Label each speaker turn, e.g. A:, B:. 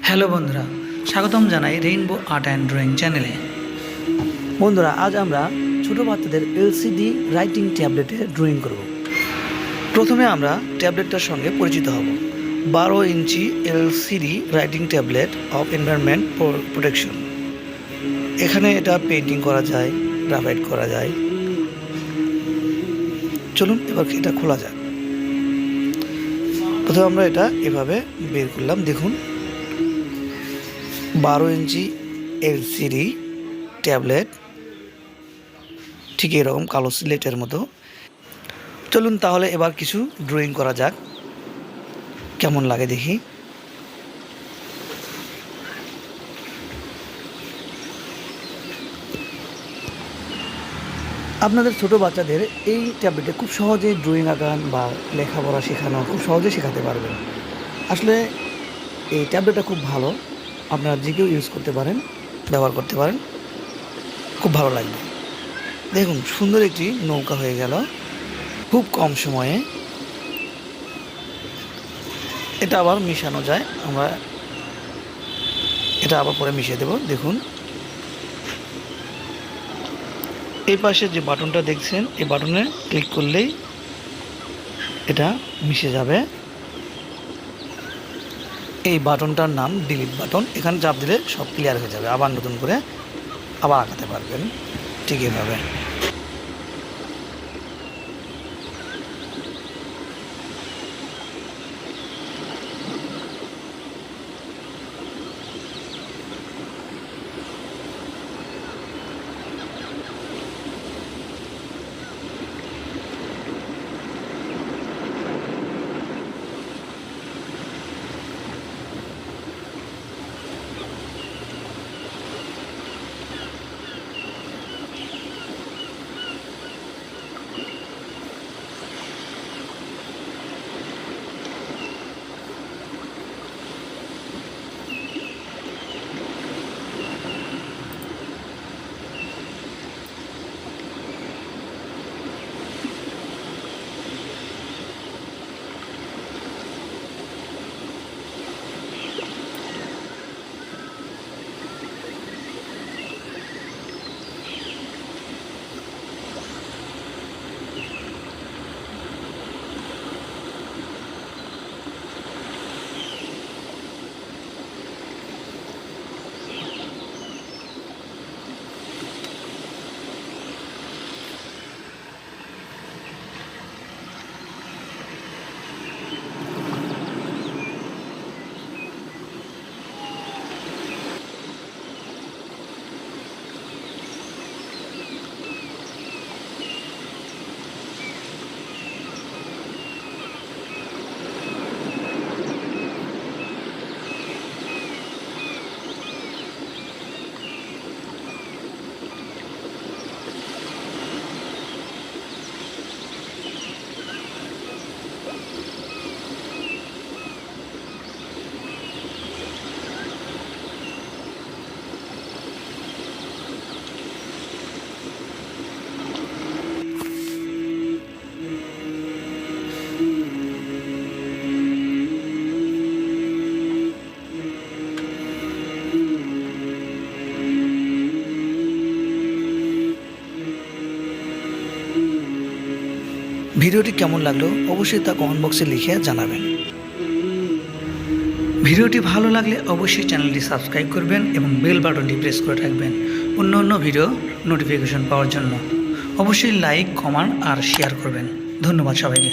A: Hello বন্ধুরা, স্বাগতম জানাই রেইনবো আর্ট অ্যান্ড ড্রয়িং চ্যানেলে।
B: বন্ধুরা, আজ আমরা ছোটো বাচ্চাদের এলসিডি রাইটিং ট্যাবলেটে ড্রয়িং করব। প্রথমে আমরা ট্যাবলেটটার সঙ্গে পরিচিত হব। 12 ইঞ্চি LCD writing tablet of environment protection. এখানে এটা পেন্টিং করা যায়, গ্রাফাইট করা যায়। চলুন এবার এটা খোলা যাক। প্রথমে আমরা এটা এভাবে বের করলাম। দেখুন, 12 ইঞ্চি এলসিডি ট্যাবলেট, ঠিক এরকম কালো স্লেটের মতো। চলুন তাহলে এবার কিছু ড্রয়িং করা যাক, কেমন লাগে দেখি। আপনাদের ছোট বাচ্চাদের এই ট্যাবলেটে খুব সহজেই ড্রয়িং আঁকান বা লেখাপড়া শেখানো খুব সহজে শেখাতে পারবেন। আসলে এই ট্যাবলেটটা খুব ভালো, আপনারা যে কেউ ইউজ করতে পারেন, ব্যবহার করতে পারেন, খুব ভালো লাগবে। দেখুন, সুন্দর একটি নৌকা হয়ে গেল খুব কম সময়ে। এটা আবার মিশানো যায়, আমরা এটা আবার পরে মিশিয়ে দেব। দেখুন, এই পাশে যে বাটনটা দেখছেন, এই বাটনে ক্লিক করলেই এটা মিশে যাবে। এই বাটনটার নাম ডিলিট বাটন। এখানে চাপ দিলে সব ক্লিয়ার হয়ে যাবে, আবার নতুন করে আবার আঁকাতে পারবেন ঠিক এভাবে। ভিডিওটি কেমন লাগলো অবশ্যই তা কমেন্ট বক্সে লিখে জানাবেন। ভিডিওটি ভালো লাগলে অবশ্যই চ্যানেলটি সাবস্ক্রাইব করবেন এবং বেল বাটনটি প্রেস করে রাখবেন অন্য অন্য ভিডিও নোটিফিকেশন পাওয়ার জন্য। অবশ্যই লাইক, কমেন্ট আর শেয়ার করবেন। ধন্যবাদ সবাইকে।